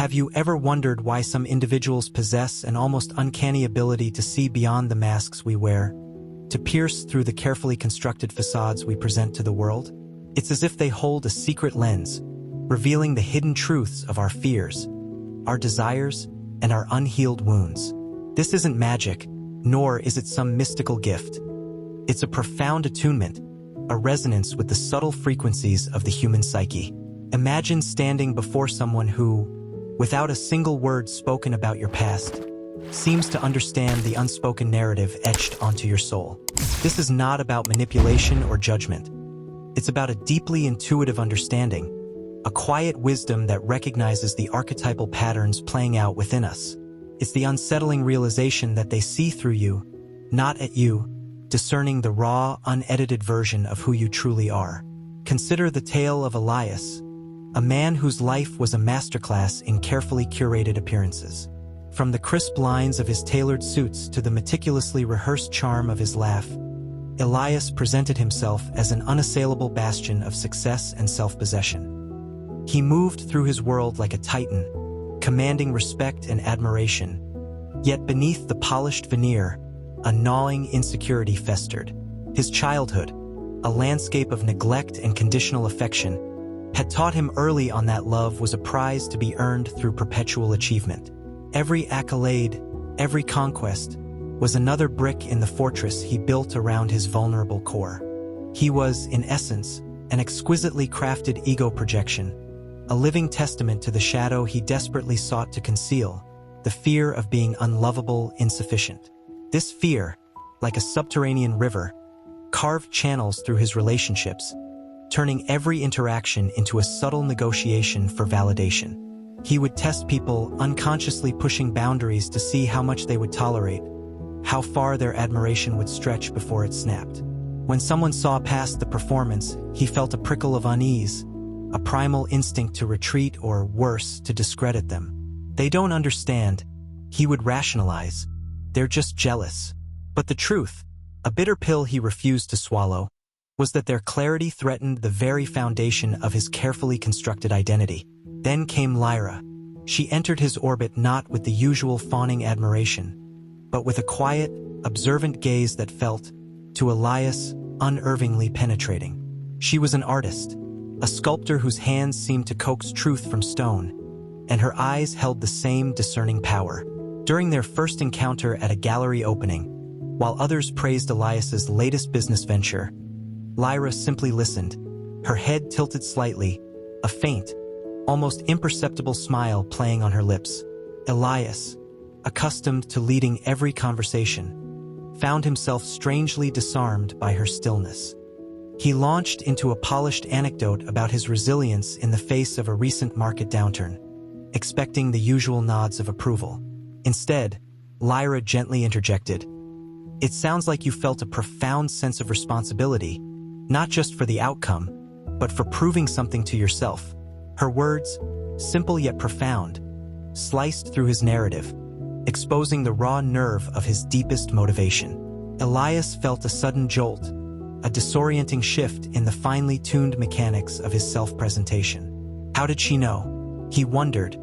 Have you ever wondered why some individuals possess an almost uncanny ability to see beyond the masks we wear, to pierce through the carefully constructed facades we present to the world? It's as if they hold a secret lens, revealing the hidden truths of our fears, our desires, and our unhealed wounds. This isn't magic, nor is it some mystical gift. It's a profound attunement, a resonance with the subtle frequencies of the human psyche. Imagine standing before someone who, without a single word spoken about your past, seems to understand the unspoken narrative etched onto your soul. This is not about manipulation or judgment. It's about a deeply intuitive understanding, a quiet wisdom that recognizes the archetypal patterns playing out within us. It's the unsettling realization that they see through you, not at you, discerning the raw, unedited version of who you truly are. Consider the tale of Elias, a man whose life was a masterclass in carefully curated appearances. From the crisp lines of his tailored suits to the meticulously rehearsed charm of his laugh, Elias presented himself as an unassailable bastion of success and self-possession. He moved through his world like a titan, commanding respect and admiration. Yet beneath the polished veneer, a gnawing insecurity festered. His childhood, a landscape of neglect and conditional affection, had taught him early on that love was a prize to be earned through perpetual achievement. Every accolade, every conquest, was another brick in the fortress he built around his vulnerable core. He was, in essence, an exquisitely crafted ego projection, a living testament to the shadow he desperately sought to conceal, the fear of being unlovable, insufficient. This fear, like a subterranean river, carved channels through his relationships, turning every interaction into a subtle negotiation for validation. He would test people, unconsciously pushing boundaries to see how much they would tolerate, how far their admiration would stretch before it snapped. When someone saw past the performance, he felt a prickle of unease, a primal instinct to retreat or, worse, to discredit them. They don't understand, he would rationalize. They're just jealous. But the truth, a bitter pill he refused to swallow, was that their clarity threatened the very foundation of his carefully constructed identity. Then came Lyra. She entered his orbit not with the usual fawning admiration, but with a quiet, observant gaze that felt, to Elias, unervingly penetrating. She was an artist, a sculptor whose hands seemed to coax truth from stone, and her eyes held the same discerning power. During their first encounter at a gallery opening, while others praised Elias's latest business venture, Lyra simply listened, her head tilted slightly, a faint, almost imperceptible smile playing on her lips. Elias, accustomed to leading every conversation, found himself strangely disarmed by her stillness. He launched into a polished anecdote about his resilience in the face of a recent market downturn, expecting the usual nods of approval. Instead, Lyra gently interjected, "It sounds like you felt a profound sense of responsibility, not just for the outcome, but for proving something to yourself." Her words, simple yet profound, sliced through his narrative, exposing the raw nerve of his deepest motivation. Elias felt a sudden jolt, a disorienting shift in the finely tuned mechanics of his self-presentation. How did she know? He wondered,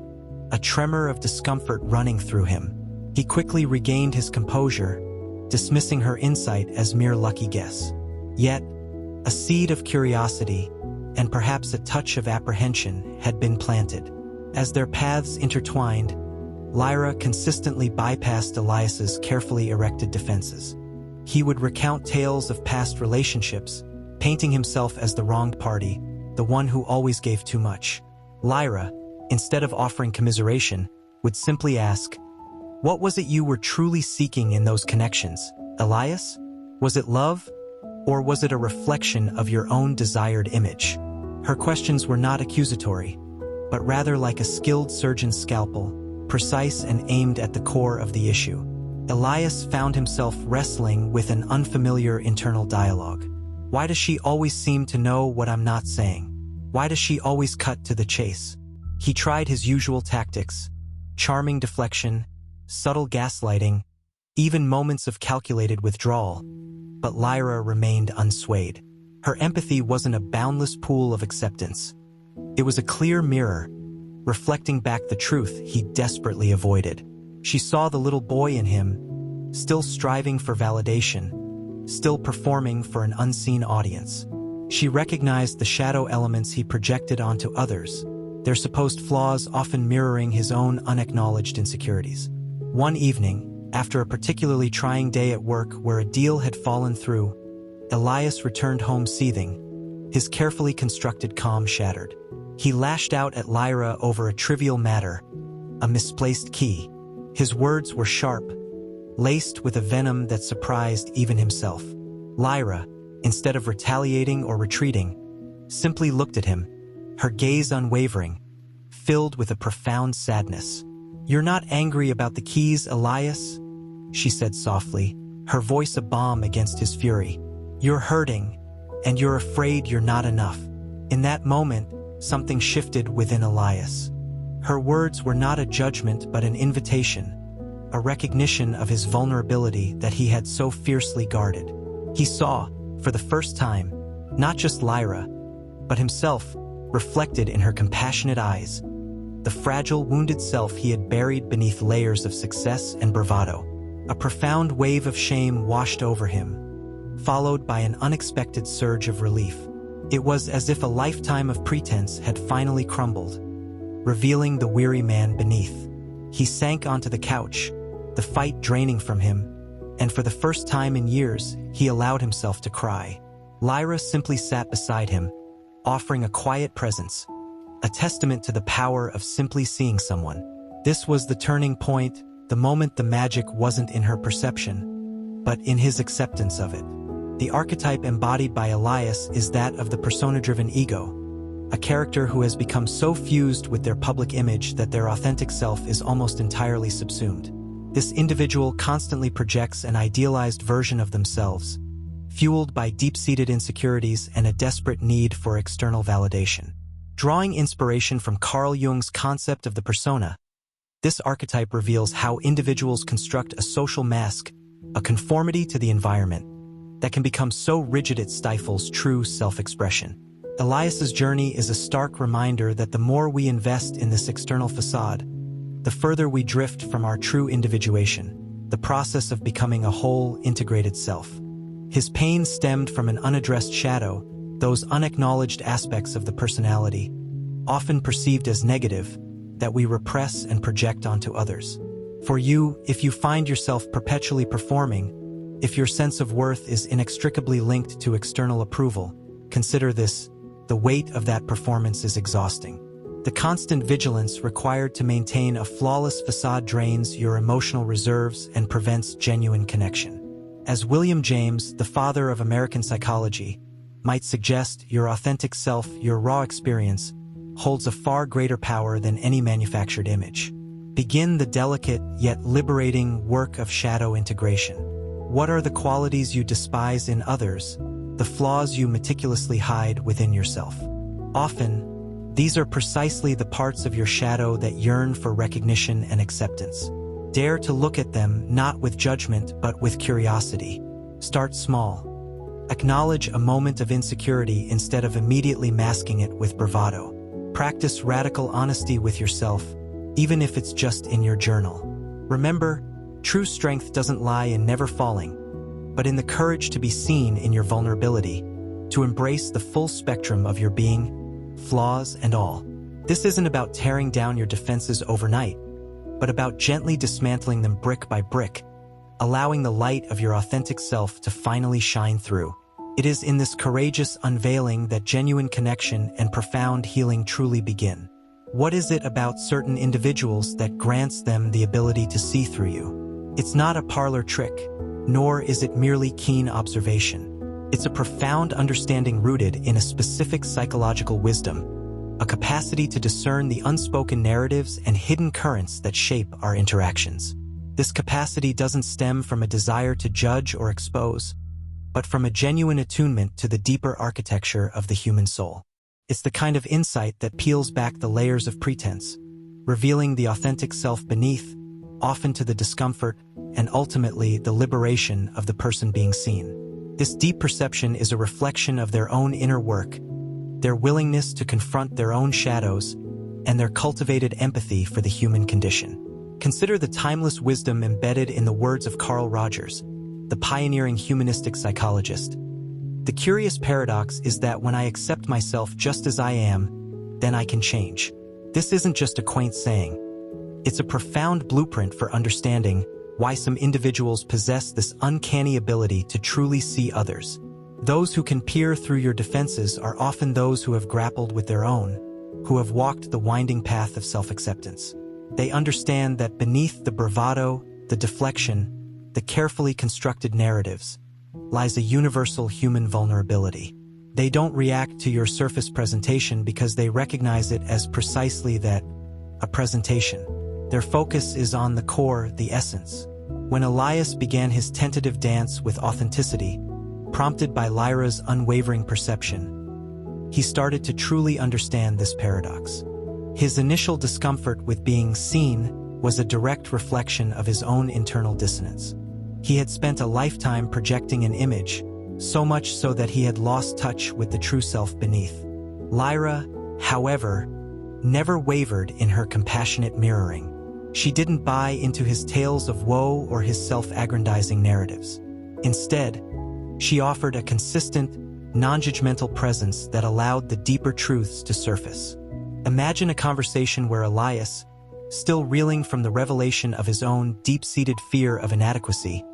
a tremor of discomfort running through him. He quickly regained his composure, dismissing her insight as mere lucky guess. Yet, a seed of curiosity, and perhaps a touch of apprehension, had been planted. As their paths intertwined, Lyra consistently bypassed Elias's carefully erected defenses. He would recount tales of past relationships, painting himself as the wronged party, the one who always gave too much. Lyra, instead of offering commiseration, would simply ask, "What was it you were truly seeking in those connections, Elias? Was it love? Or was it a reflection of your own desired image?" Her questions were not accusatory, but rather like a skilled surgeon's scalpel, precise and aimed at the core of the issue. Elias found himself wrestling with an unfamiliar internal dialogue. Why does she always seem to know what I'm not saying? Why does she always cut to the chase? He tried his usual tactics, charming deflection, subtle gaslighting, even moments of calculated withdrawal, but Lyra remained unswayed. Her empathy wasn't a boundless pool of acceptance. It was a clear mirror, reflecting back the truth he desperately avoided. She saw the little boy in him, still striving for validation, still performing for an unseen audience. She recognized the shadow elements he projected onto others, their supposed flaws often mirroring his own unacknowledged insecurities. One evening, after a particularly trying day at work where a deal had fallen through, Elias returned home seething, his carefully constructed calm shattered. He lashed out at Lyra over a trivial matter, a misplaced key. His words were sharp, laced with a venom that surprised even himself. Lyra, instead of retaliating or retreating, simply looked at him, her gaze unwavering, filled with a profound sadness. "You're not angry about the keys, Elias?" she said softly, her voice a balm against his fury. "You're hurting, and you're afraid you're not enough." In that moment, something shifted within Elias. Her words were not a judgment but an invitation, a recognition of his vulnerability that he had so fiercely guarded. He saw, for the first time, not just Lyra, but himself, reflected in her compassionate eyes, the fragile, wounded self he had buried beneath layers of success and bravado. A profound wave of shame washed over him, followed by an unexpected surge of relief. It was as if a lifetime of pretense had finally crumbled, revealing the weary man beneath. He sank onto the couch, the fight draining from him, and for the first time in years, he allowed himself to cry. Lyra simply sat beside him, offering a quiet presence, a testament to the power of simply seeing someone. This was the turning point, the moment the magic wasn't in her perception, but in his acceptance of it. The archetype embodied by Elias is that of the persona-driven ego, a character who has become so fused with their public image that their authentic self is almost entirely subsumed. This individual constantly projects an idealized version of themselves, fueled by deep-seated insecurities and a desperate need for external validation. Drawing inspiration from Carl Jung's concept of the persona, this archetype reveals how individuals construct a social mask, a conformity to the environment, that can become so rigid it stifles true self-expression. Elias's journey is a stark reminder that the more we invest in this external facade, the further we drift from our true individuation, the process of becoming a whole, integrated self. His pain stemmed from an unaddressed shadow, those unacknowledged aspects of the personality, often perceived as negative, that we repress and project onto others. For you, if you find yourself perpetually performing, if your sense of worth is inextricably linked to external approval, consider this: the weight of that performance is exhausting. The constant vigilance required to maintain a flawless facade drains your emotional reserves and prevents genuine connection. As William James, the father of American psychology, might suggest, your authentic self, your raw experience, holds a far greater power than any manufactured image. Begin the delicate yet liberating work of shadow integration. What are the qualities you despise in others, the flaws you meticulously hide within yourself? Often, these are precisely the parts of your shadow that yearn for recognition and acceptance. Dare to look at them not with judgment but with curiosity. Start small. Acknowledge a moment of insecurity instead of immediately masking it with bravado. Practice radical honesty with yourself, even if it's just in your journal. Remember, true strength doesn't lie in never falling, but in the courage to be seen in your vulnerability, to embrace the full spectrum of your being, flaws and all. This isn't about tearing down your defenses overnight, but about gently dismantling them brick by brick, allowing the light of your authentic self to finally shine through. It is in this courageous unveiling that genuine connection and profound healing truly begin. What is it about certain individuals that grants them the ability to see through you? It's not a parlor trick, nor is it merely keen observation. It's a profound understanding rooted in a specific psychological wisdom, a capacity to discern the unspoken narratives and hidden currents that shape our interactions. This capacity doesn't stem from a desire to judge or expose, but from a genuine attunement to the deeper architecture of the human soul. It's the kind of insight that peels back the layers of pretense, revealing the authentic self beneath, often to the discomfort and ultimately the liberation of the person being seen. This deep perception is a reflection of their own inner work, their willingness to confront their own shadows, and their cultivated empathy for the human condition. Consider the timeless wisdom embedded in the words of Carl Rogers, the pioneering humanistic psychologist. The curious paradox is that when I accept myself just as I am, then I can change. This isn't just a quaint saying. It's a profound blueprint for understanding why some individuals possess this uncanny ability to truly see others. Those who can peer through your defenses are often those who have grappled with their own, who have walked the winding path of self-acceptance. They understand that beneath the bravado, the deflection, the carefully constructed narratives, lies a universal human vulnerability. They don't react to your surface presentation because they recognize it as precisely that, a presentation. Their focus is on the core, the essence. When Elias began his tentative dance with authenticity, prompted by Lyra's unwavering perception, he started to truly understand this paradox. His initial discomfort with being seen was a direct reflection of his own internal dissonance. He had spent a lifetime projecting an image, so much so that he had lost touch with the true self beneath. Lyra, however, never wavered in her compassionate mirroring. She didn't buy into his tales of woe or his self-aggrandizing narratives. Instead, she offered a consistent, non-judgmental presence that allowed the deeper truths to surface. Imagine a conversation where Elias, still reeling from the revelation of his own deep-seated fear of inadequacy,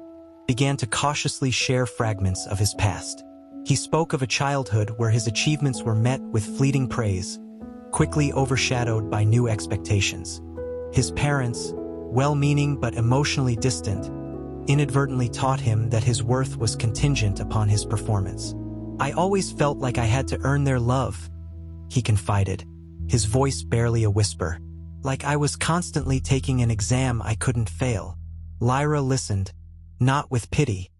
began to cautiously share fragments of his past. He spoke of a childhood where his achievements were met with fleeting praise, quickly overshadowed by new expectations. His parents, well-meaning but emotionally distant, inadvertently taught him that his worth was contingent upon his performance. "I always felt like I had to earn their love," he confided, his voice barely a whisper. "Like I was constantly taking an exam I couldn't fail." Lyra listened, not with pity,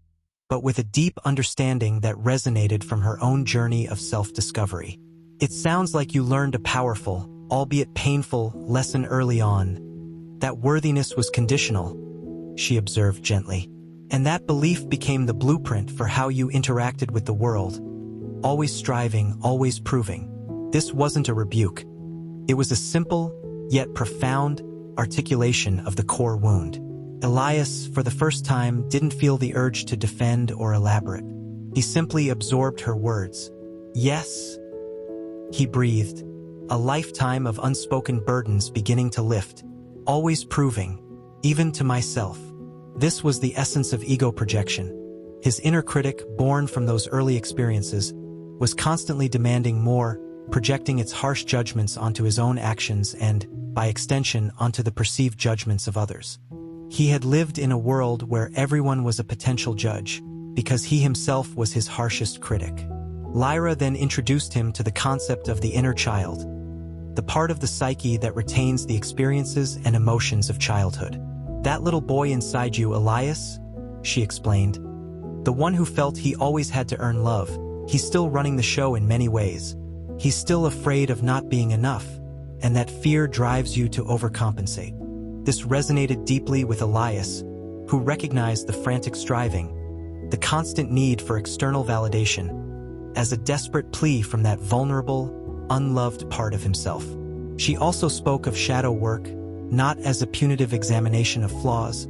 but with a deep understanding that resonated from her own journey of self-discovery. "It sounds like you learned a powerful, albeit painful, lesson early on. That worthiness was conditional," she observed gently. "And that belief became the blueprint for how you interacted with the world, always striving, always proving." This wasn't a rebuke. It was a simple, yet profound, articulation of the core wound. Elias, for the first time, didn't feel the urge to defend or elaborate. He simply absorbed her words. "Yes," he breathed, a lifetime of unspoken burdens beginning to lift, always proving, even to myself. This was the essence of ego projection. His inner critic, born from those early experiences, was constantly demanding more, projecting its harsh judgments onto his own actions and, by extension, onto the perceived judgments of others. He had lived in a world where everyone was a potential judge, because he himself was his harshest critic. Lyra then introduced him to the concept of the inner child, the part of the psyche that retains the experiences and emotions of childhood. "That little boy inside you, Elias," she explained, "the one who felt he always had to earn love, he's still running the show in many ways. He's still afraid of not being enough, and that fear drives you to overcompensate." This resonated deeply with Elias, who recognized the frantic striving, the constant need for external validation, as a desperate plea from that vulnerable, unloved part of himself. She also spoke of shadow work, not as a punitive examination of flaws,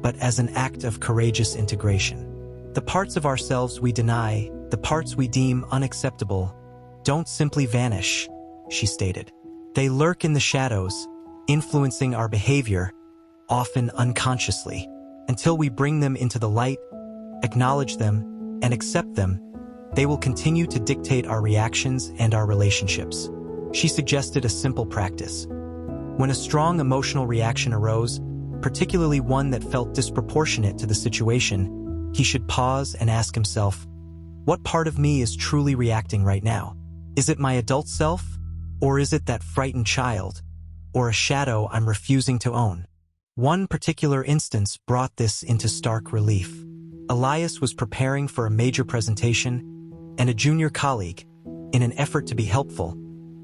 but as an act of courageous integration. "The parts of ourselves we deny, the parts we deem unacceptable, don't simply vanish," she stated. "They lurk in the shadows, influencing our behavior, often unconsciously. Until we bring them into the light, acknowledge them, and accept them, they will continue to dictate our reactions and our relationships." She suggested a simple practice. When a strong emotional reaction arose, particularly one that felt disproportionate to the situation, he should pause and ask himself, "What part of me is truly reacting right now? Is it my adult self? Or is it that frightened child? Or a shadow I'm refusing to own?" One particular instance brought this into stark relief. Elias was preparing for a major presentation, and a junior colleague, in an effort to be helpful,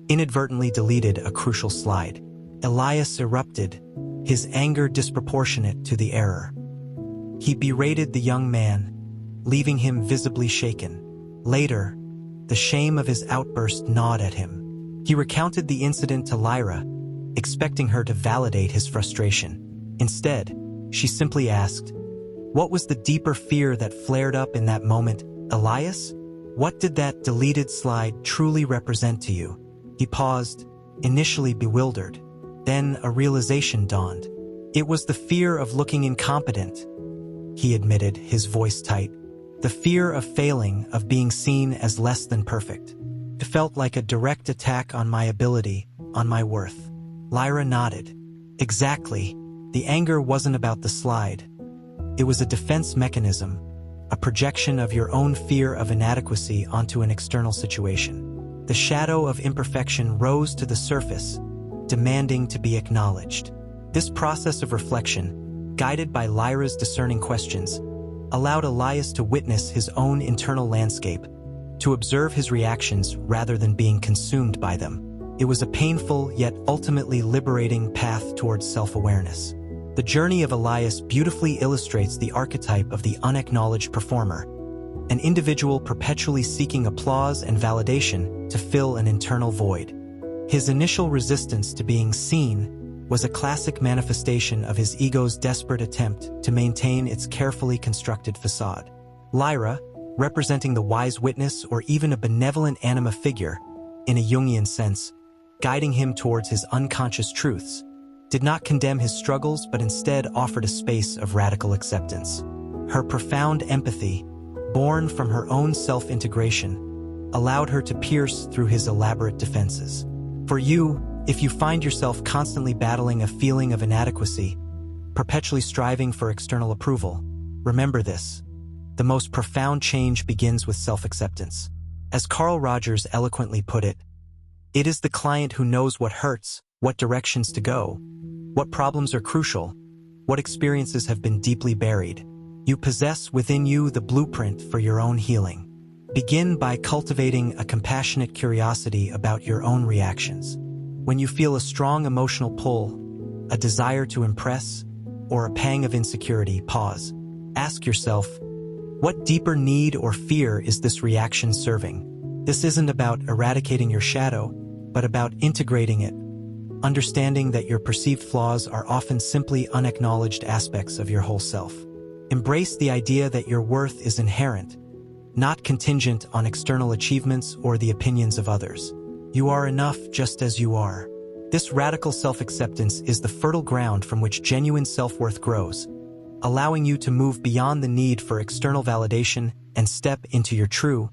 inadvertently deleted a crucial slide. Elias erupted, his anger disproportionate to the error. He berated the young man, leaving him visibly shaken. Later, the shame of his outburst gnawed at him. He recounted the incident to Lyra, expecting her to validate his frustration. Instead, she simply asked, "What was the deeper fear that flared up in that moment, Elias? What did that deleted slide truly represent to you?" He paused, initially bewildered. Then a realization dawned. It was the fear of looking incompetent, he admitted, his voice tight. The fear of failing, of being seen as less than perfect. It felt like a direct attack on my ability, on my worth. Lyra nodded. Exactly. The anger wasn't about the slide. It was a defense mechanism, a projection of your own fear of inadequacy onto an external situation. The shadow of imperfection rose to the surface, demanding to be acknowledged. This process of reflection, guided by Lyra's discerning questions, allowed Elias to witness his own internal landscape, to observe his reactions rather than being consumed by them. It was a painful yet ultimately liberating path towards self-awareness. The journey of Elias beautifully illustrates the archetype of the unacknowledged performer, an individual perpetually seeking applause and validation to fill an internal void. His initial resistance to being seen was a classic manifestation of his ego's desperate attempt to maintain its carefully constructed facade. Lyra, representing the wise witness or even a benevolent anima figure, in a Jungian sense, guiding him towards his unconscious truths, did not condemn his struggles but instead offered a space of radical acceptance. Her profound empathy, born from her own self-integration, allowed her to pierce through his elaborate defenses. For you, if you find yourself constantly battling a feeling of inadequacy, perpetually striving for external approval, remember this: the most profound change begins with self-acceptance. As Carl Rogers eloquently put it, it is the client who knows what hurts, what directions to go, what problems are crucial, what experiences have been deeply buried. You possess within you the blueprint for your own healing. Begin by cultivating a compassionate curiosity about your own reactions. When you feel a strong emotional pull, a desire to impress, or a pang of insecurity, pause. Ask yourself, what deeper need or fear is this reaction serving? This isn't about eradicating your shadow, but about integrating it, understanding that your perceived flaws are often simply unacknowledged aspects of your whole self. Embrace the idea that your worth is inherent, not contingent on external achievements or the opinions of others. You are enough just as you are. This radical self-acceptance is the fertile ground from which genuine self-worth grows, allowing you to move beyond the need for external validation and step into your true,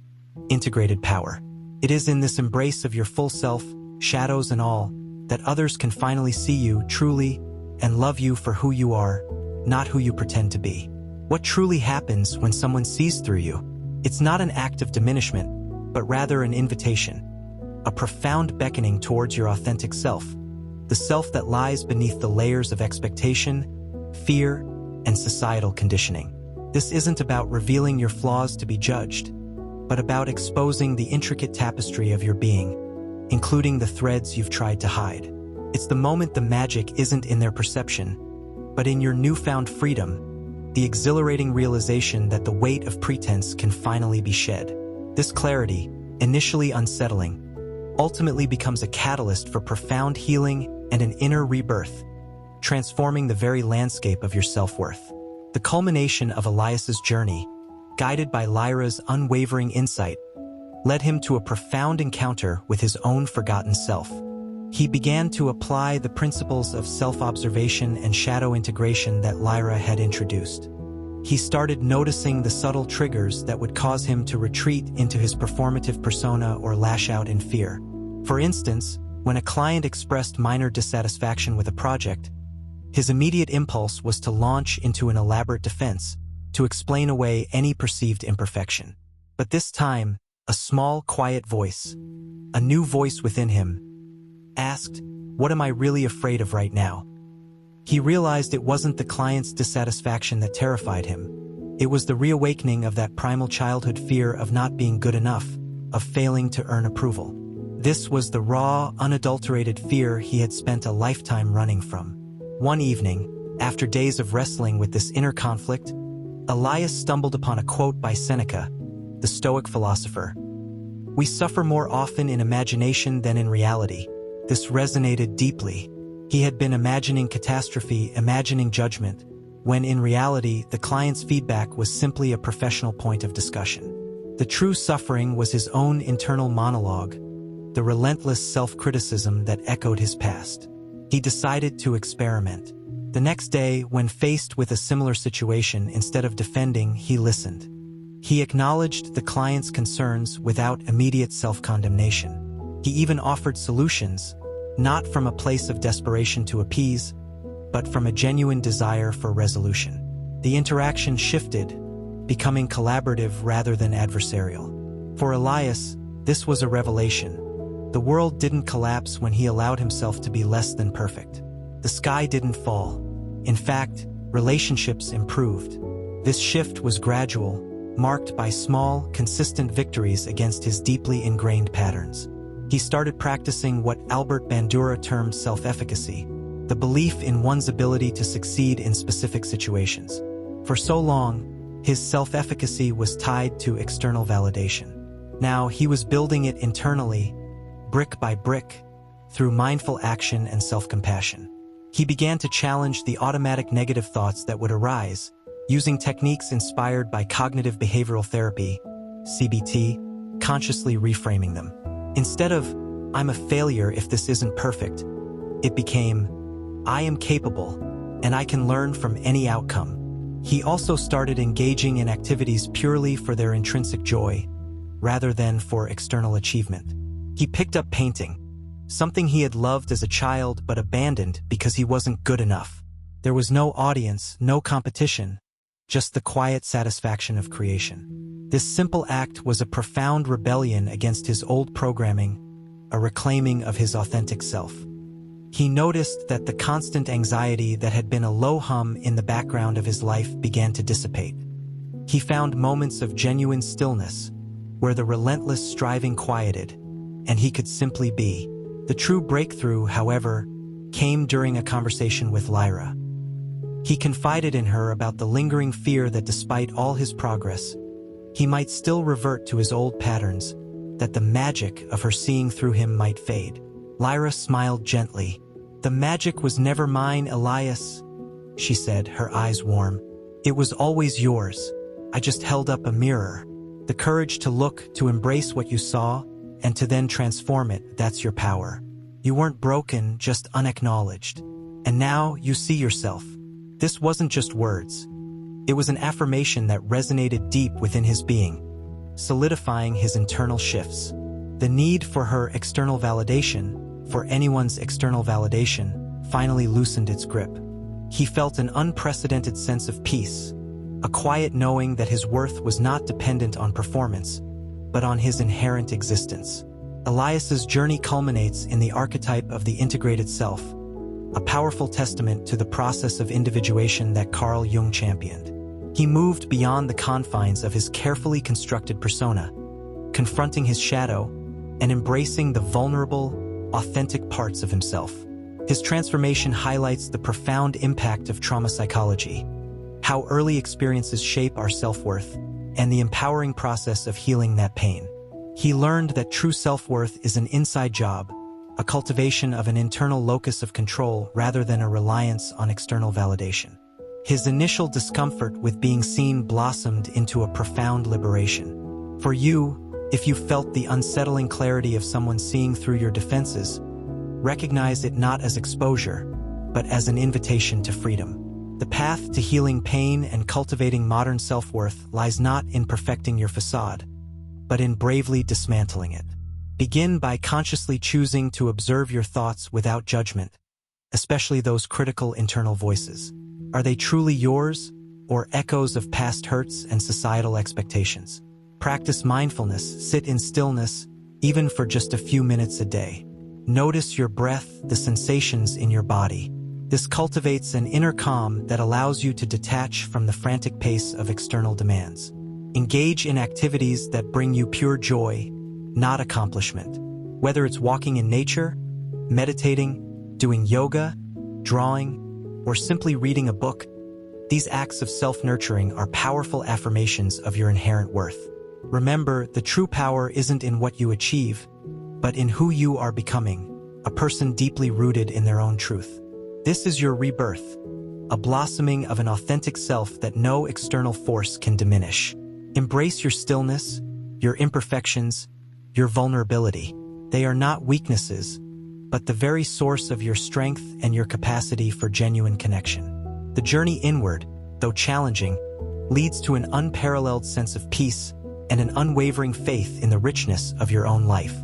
integrated power. It is in this embrace of your full self, shadows and all, that others can finally see you truly and love you for who you are, not who you pretend to be. What truly happens when someone sees through you? It's not an act of diminishment, but rather an invitation, a profound beckoning towards your authentic self, the self that lies beneath the layers of expectation, fear, and societal conditioning. This isn't about revealing your flaws to be judged, but about exposing the intricate tapestry of your being, including the threads you've tried to hide. It's the moment the magic isn't in their perception, but in your newfound freedom, the exhilarating realization that the weight of pretense can finally be shed. This clarity, initially unsettling, ultimately becomes a catalyst for profound healing and an inner rebirth, transforming the very landscape of your self-worth. The culmination of Elias's journey, guided by Lyra's unwavering insight, led him to a profound encounter with his own forgotten self. He began to apply the principles of self-observation and shadow integration that Lyra had introduced. He started noticing the subtle triggers that would cause him to retreat into his performative persona or lash out in fear. For instance, when a client expressed minor dissatisfaction with a project, his immediate impulse was to launch into an elaborate defense, to explain away any perceived imperfection. But this time, a small, quiet voice, a new voice within him, asked, "What am I really afraid of right now?" He realized it wasn't the client's dissatisfaction that terrified him. It was the reawakening of that primal childhood fear of not being good enough, of failing to earn approval. This was the raw, unadulterated fear he had spent a lifetime running from. One evening, after days of wrestling with this inner conflict, Elias stumbled upon a quote by Seneca, the Stoic philosopher. "We suffer more often in imagination than in reality." This resonated deeply. He had been imagining catastrophe, imagining judgment, when in reality, the client's feedback was simply a professional point of discussion. The true suffering was his own internal monologue, the relentless self-criticism that echoed his past. He decided to experiment. The next day, when faced with a similar situation, instead of defending, he listened. He acknowledged the client's concerns without immediate self-condemnation. He even offered solutions, not from a place of desperation to appease, but from a genuine desire for resolution. The interaction shifted, becoming collaborative rather than adversarial. For Elias, this was a revelation. The world didn't collapse when he allowed himself to be less than perfect. The sky didn't fall. In fact, relationships improved. This shift was gradual, marked by small, consistent victories against his deeply ingrained patterns. He started practicing what Albert Bandura termed self-efficacy, the belief in one's ability to succeed in specific situations. For so long, his self-efficacy was tied to external validation. Now he was building it internally, brick by brick, through mindful action and self-compassion. He began to challenge the automatic negative thoughts that would arise, using techniques inspired by cognitive behavioral therapy, CBT, consciously reframing them. Instead of, "I'm a failure if this isn't perfect," it became, "I am capable, and I can learn from any outcome." He also started engaging in activities purely for their intrinsic joy, rather than for external achievement. He picked up painting, something he had loved as a child but abandoned because he wasn't good enough. There was no audience, no competition, just the quiet satisfaction of creation. This simple act was a profound rebellion against his old programming, a reclaiming of his authentic self. He noticed that the constant anxiety that had been a low hum in the background of his life began to dissipate. He found moments of genuine stillness, where the relentless striving quieted, and he could simply be. The true breakthrough, however, came during a conversation with Lyra. He confided in her about the lingering fear that despite all his progress, he might still revert to his old patterns, that the magic of her seeing through him might fade. Lyra smiled gently. "The magic was never mine, Elias," she said, her eyes warm. "It was always yours. I just held up a mirror. The courage to look, to embrace what you saw, and to then transform it, that's your power. You weren't broken, just unacknowledged. And now you see yourself." This wasn't just words. It was an affirmation that resonated deep within his being, solidifying his internal shifts. The need for her external validation, for anyone's external validation, finally loosened its grip. He felt an unprecedented sense of peace, a quiet knowing that his worth was not dependent on performance, but on his inherent existence. Elias's journey culminates in the archetype of the integrated self, a powerful testament to the process of individuation that Carl Jung championed. He moved beyond the confines of his carefully constructed persona, confronting his shadow and embracing the vulnerable, authentic parts of himself. His transformation highlights the profound impact of trauma psychology, how early experiences shape our self-worth, and the empowering process of healing that pain. He learned that true self-worth is an inside job, a cultivation of an internal locus of control rather than a reliance on external validation. His initial discomfort with being seen blossomed into a profound liberation. For you, if you felt the unsettling clarity of someone seeing through your defenses, recognize it not as exposure, but as an invitation to freedom. The path to healing pain and cultivating modern self-worth lies not in perfecting your facade, but in bravely dismantling it. Begin by consciously choosing to observe your thoughts without judgment, especially those critical internal voices. Are they truly yours, or echoes of past hurts and societal expectations? Practice mindfulness, sit in stillness, even for just a few minutes a day. Notice your breath, the sensations in your body. This cultivates an inner calm that allows you to detach from the frantic pace of external demands. Engage in activities that bring you pure joy, not accomplishment. Whether it's walking in nature, meditating, doing yoga, drawing, or simply reading a book, these acts of self-nurturing are powerful affirmations of your inherent worth. Remember, the true power isn't in what you achieve, but in who you are becoming. a person deeply rooted in their own truth. This is your rebirth, a blossoming of an authentic self that no external force can diminish. Embrace your stillness, your imperfections, your vulnerability. They are not weaknesses, but the very source of your strength and your capacity for genuine connection. The journey inward, though challenging, leads to an unparalleled sense of peace and an unwavering faith in the richness of your own life.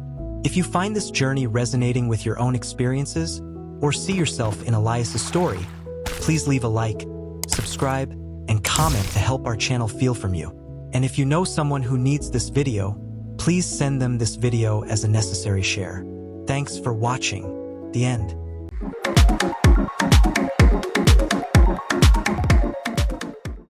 If you find this journey resonating with your own experiences, or see yourself in Elias' story, please leave a like, subscribe, and comment to help our channel feel from you. And if you know someone who needs this video, please send them this video as a necessary share. Thanks for watching. The end.